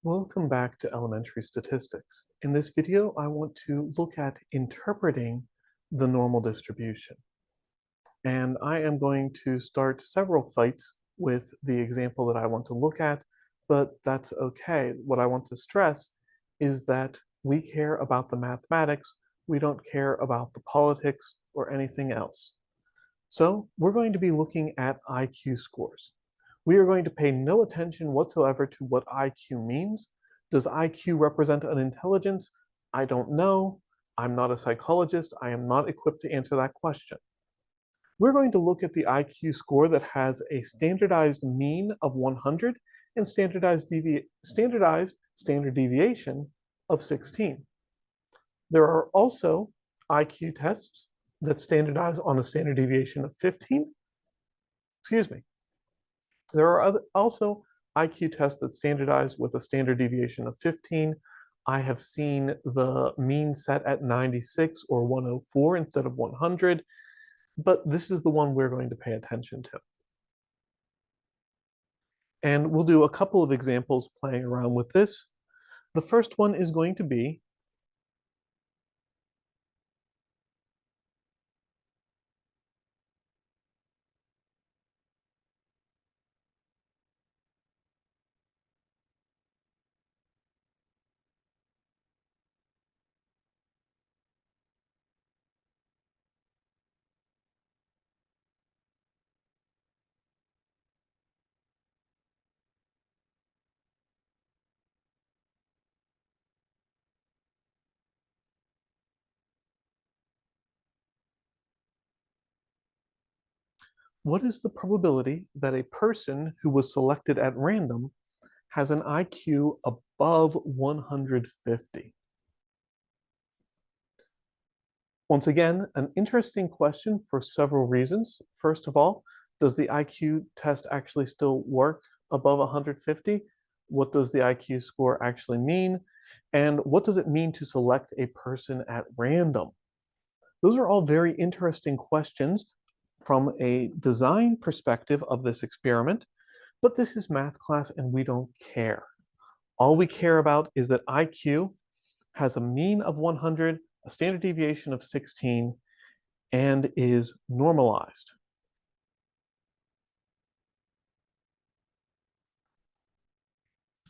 Welcome back to Elementary Statistics. In this video, I want to look at interpreting the normal distribution. And I am going to start several fights with the example that I want to look at, but that's okay. What I want to stress is that we care about the mathematics, we don't care about the politics or anything else. So we're going to be looking at IQ scores. We are going to pay no attention whatsoever to what IQ means. Does IQ represent an intelligence? I don't know. I'm not a psychologist. I am not equipped to answer that question. We're going to look at the IQ score that has a standardized mean of 100 and standard deviation of 16. There are also IQ tests that standardize on a standard deviation of 15. Excuse me. There are also IQ tests that standardize with a standard deviation of 15. I have seen the mean set at 96 or 104 instead of 100, but this is the one we're going to pay attention to. And we'll do a couple of examples playing around with this. The first one is going to be what is the probability that a person who was selected at random has an IQ above 150? Once again, an interesting question for several reasons. First of all, does the IQ test actually still work above 150? What does the IQ score actually mean? And what does it mean to select a person at random? Those are all very interesting questions from a design perspective of this experiment, but this is math class and we don't care. All we care about is that IQ has a mean of 100, a standard deviation of 16, and is normalized.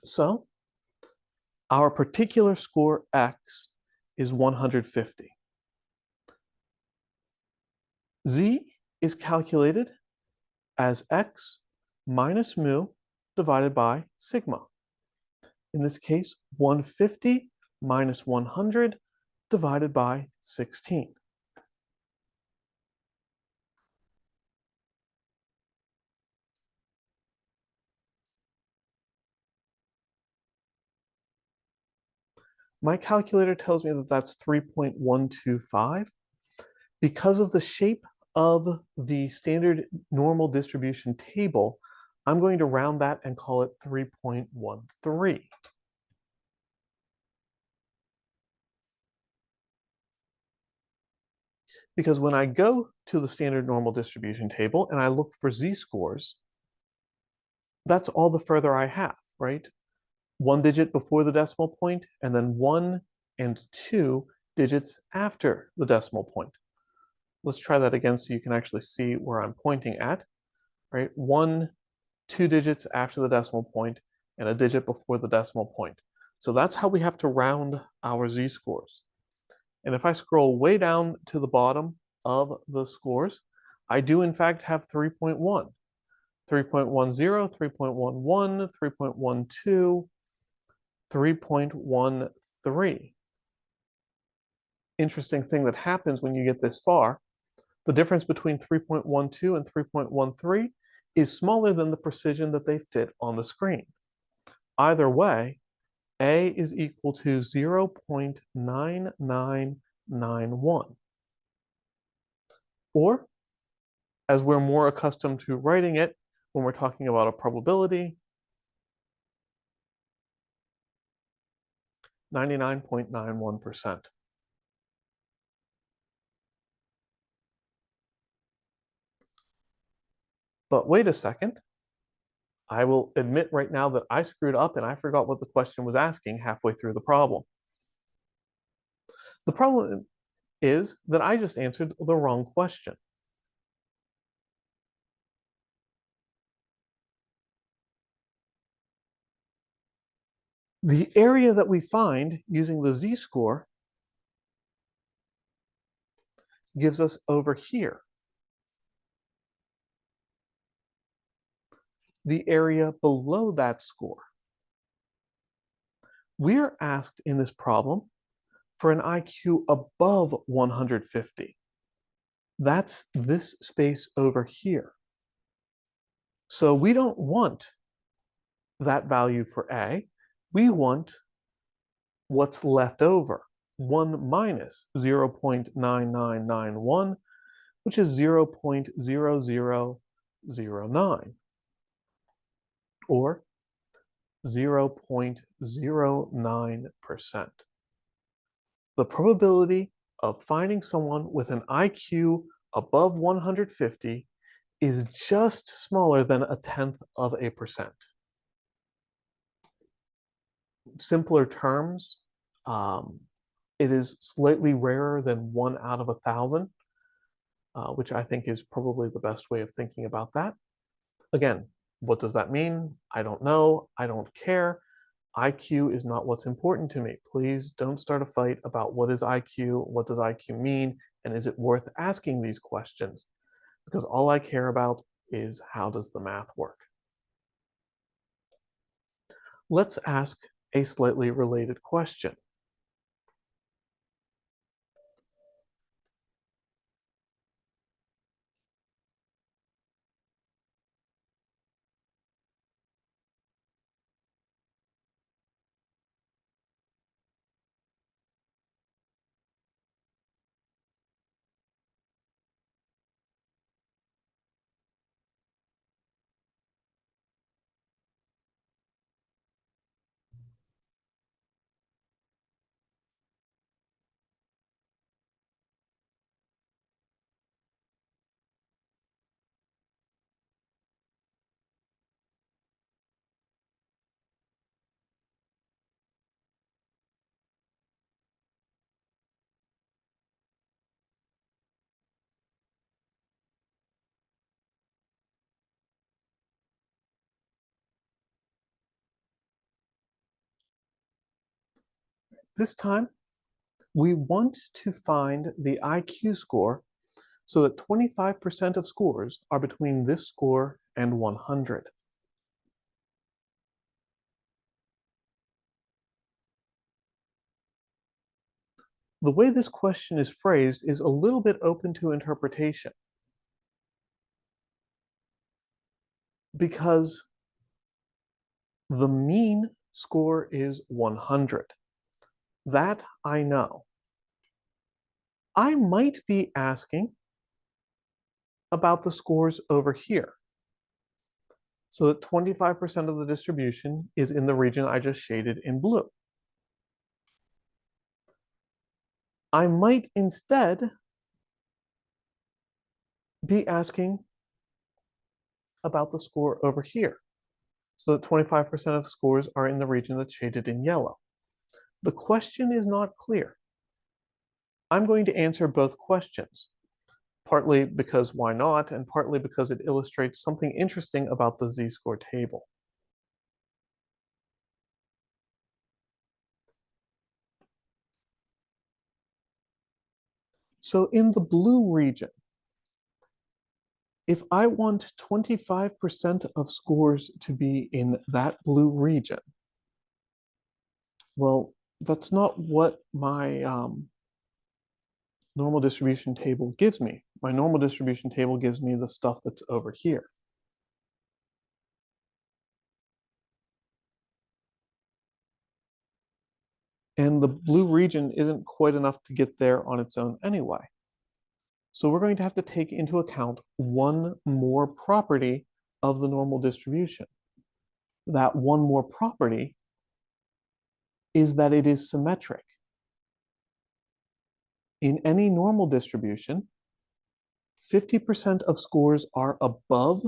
So our particular score X is 150. Z is calculated as X minus mu divided by sigma. In this case, 150 minus 100 divided by 16. My calculator tells me that that's 3.125. Because of the shape of the standard normal distribution table, I'm going to round that and call it 3.13. Because when I go to the standard normal distribution table and I look for z-scores, that's all the further I have, right? One digit before the decimal point, and then 1 and 2 digits after the decimal point. Let's try that again so you can actually see where I'm pointing at, right? 1, 2 digits after the decimal point, and a digit before the decimal point. So that's how we have to round our z-scores. And if I scroll way down to the bottom of the scores, I do in fact have 3.1, 3.10, 3.11, 3.12, 3.13. Interesting thing that happens when you get this far, the difference between 3.12 and 3.13 is smaller than the precision that they fit on the screen. Either way, A is equal to 0.9991. Or, as we're more accustomed to writing it when we're talking about a probability, 99.91%. But wait a second, I will admit right now that I screwed up and I forgot what the question was asking halfway through the problem. The problem is that I just answered the wrong question. The area that we find using the z-score gives us over here the area below that score. We are asked in this problem for an IQ above 150. That's this space over here. So we don't want that value for A. We want what's left over, 1 minus 0.9991, which is 0.0009, or 0.09%. The probability of finding someone with an IQ above 150 is just smaller than 0.1%. Simpler terms, it is slightly rarer than 1 out of 1,000, which I think is probably the best way of thinking about that. Again, what does that mean? I don't know. I don't care. IQ is not what's important to me. Please don't start a fight about what is IQ, what does IQ mean, and is it worth asking these questions? Because all I care about is how does the math work? Let's ask a slightly related question. This time, we want to find the IQ score so that 25% of scores are between this score and 100. The way this question is phrased is a little bit open to interpretation, because the mean score is 100. That I know. I might be asking about the scores over here, so that 25% of the distribution is in the region I just shaded in blue. I might instead be asking about the score over here, so that 25% of scores are in the region that's shaded in yellow. The question is not clear. I'm going to answer both questions, partly because why not, and partly because it illustrates something interesting about the z-score table. So in the blue region, if I want 25% of scores to be in that blue region, well, that's not what my normal distribution table gives me. My normal distribution table gives me the stuff that's over here. And the blue region isn't quite enough to get there on its own anyway. So we're going to have to take into account one more property of the normal distribution. That one more property is that it is symmetric. In any normal distribution, 50% of scores are above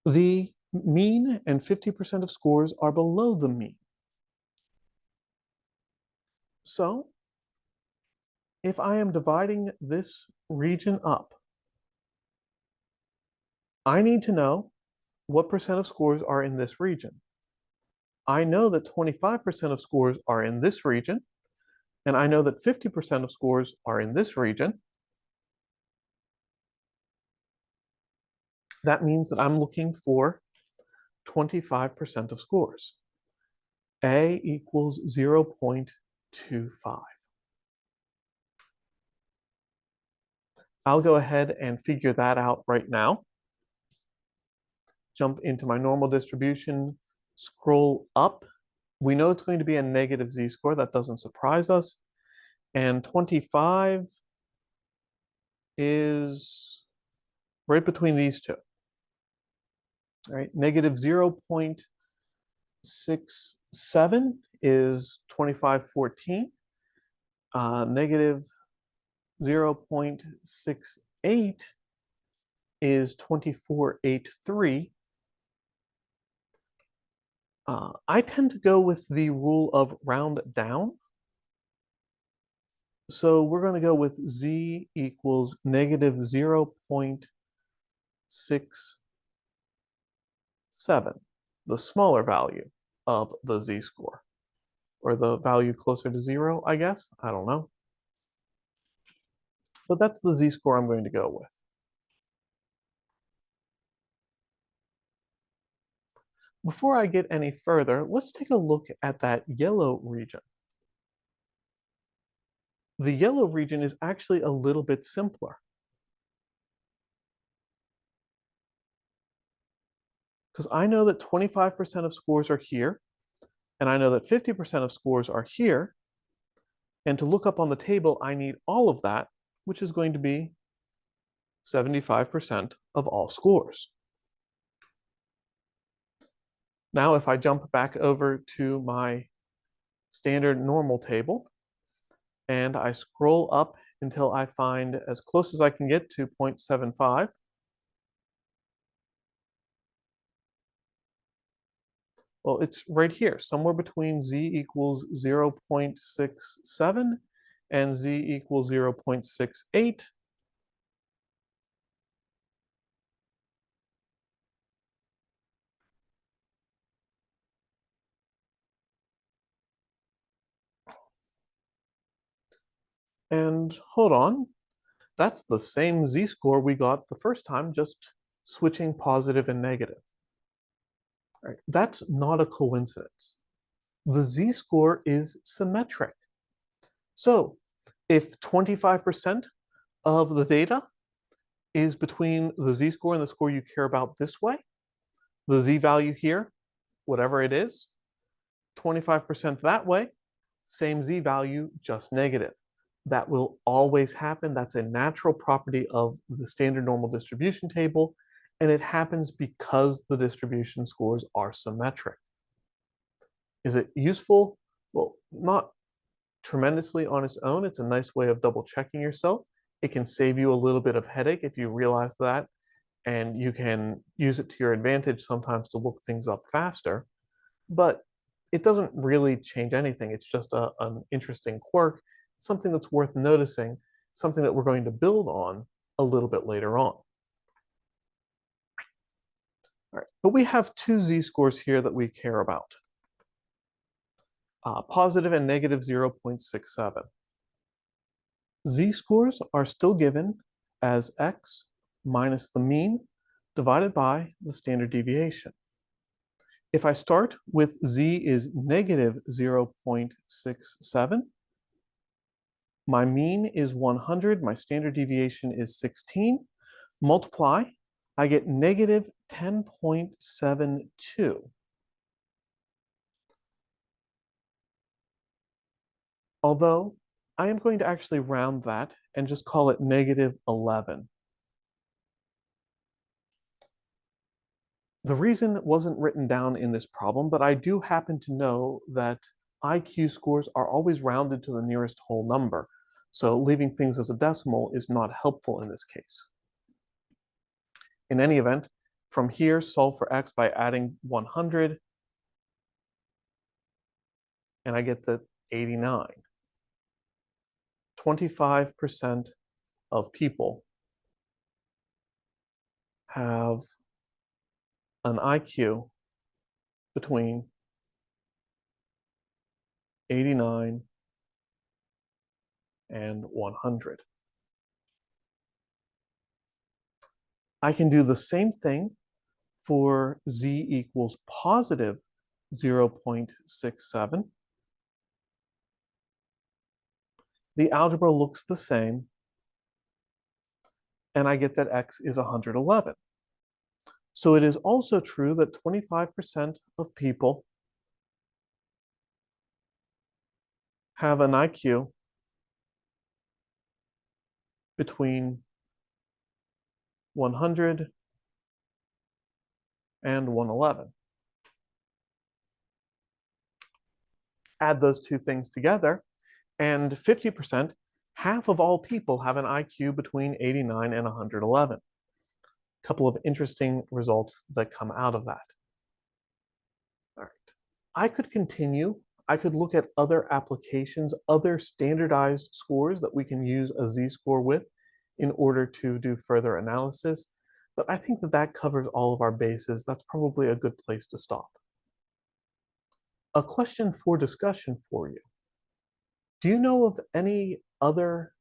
The mean and 50% of scores are below the mean. So if I am dividing this region up, I need to know what percent of scores are in this region. I know that 25% of scores are in this region, and I know that 50% of scores are in this region. That means that I'm looking for 25% of scores. A equals 0.25. I'll go ahead and figure that out right now. Jump into my normal distribution, scroll up. We know it's going to be a negative z-score. That doesn't surprise us. And 25 is right between these two. All right, negative 0.67 is 2514. Negative 0.68 is 2483. I tend to go with the rule of round down. So we're going to go with z equals negative 0.67, the smaller value of the z-score, or the value closer to 0, I guess. I don't know. But that's the z-score I'm going to go with. Before I get any further, let's take a look at that yellow region. The yellow region is actually a little bit simpler. Because I know that 25% of scores are here, and I know that 50% of scores are here. And to look up on the table, I need all of that, which is going to be 75% of all scores. Now, if I jump back over to my standard normal table, and I scroll up until I find as close as I can get to 0.75, well, it's right here, somewhere between z equals 0.67 and z equals 0.68. And hold on, that's the same z-score we got the first time, just switching positive and negative. All right, that's not a coincidence. The z-score is symmetric. So if 25% of the data is between the z-score and the score you care about this way, the z-value here, whatever it is, 25% that way, same z-value, just negative. That will always happen. That's a natural property of the standard normal distribution table, and it happens because the distribution scores are symmetric. Is it useful? Well, not tremendously on its own. It's a nice way of double checking yourself. It can save you a little bit of headache if you realize that, and you can use it to your advantage sometimes to look things up faster. But it doesn't really change anything. It's just an interesting quirk, something that's worth noticing, something that we're going to build on a little bit later on. All right, but we have two z-scores here that we care about. Positive and negative 0.67. Z-scores are still given as x minus the mean divided by the standard deviation. If I start with z is negative 0.67, my mean is 100, my standard deviation is 16. Multiply, I get negative 10.72. Although I am going to actually round that and just call it negative 11. The reason it wasn't written down in this problem, but I do happen to know that IQ scores are always rounded to the nearest whole number. So leaving things as a decimal is not helpful in this case. In any event, From here, solve for x by adding 100, and I get the 89. 25% of people have an IQ between 89 and 100. I can do the same thing for z equals positive 0.67. The algebra looks the same, and I get that x is 111. So it is also true that 25% of people have an IQ between 100 and 111. Add those two things together, and 50%, half of all people have an IQ between 89 and 111. A couple of interesting results that come out of that. All right. I could continue. I could look at other applications, other standardized scores that we can use a z-score with in order to do further analysis, but I think that that covers all of our bases. That's probably a good place to stop. A question for discussion for you. Do you know of any other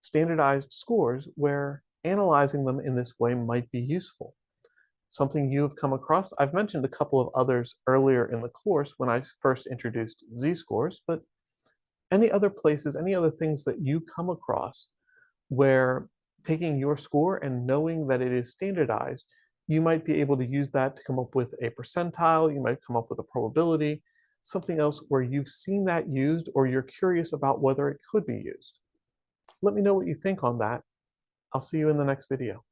standardized scores where analyzing them in this way might be useful? Something you have come across? I've mentioned a couple of others earlier in the course when I first introduced z-scores, but any other places, any other things that you come across where taking your score and knowing that it is standardized, you might be able to use that to come up with a percentile, you might come up with a probability, something else where you've seen that used or you're curious about whether it could be used. Let me know what you think on that. I'll see you in the next video.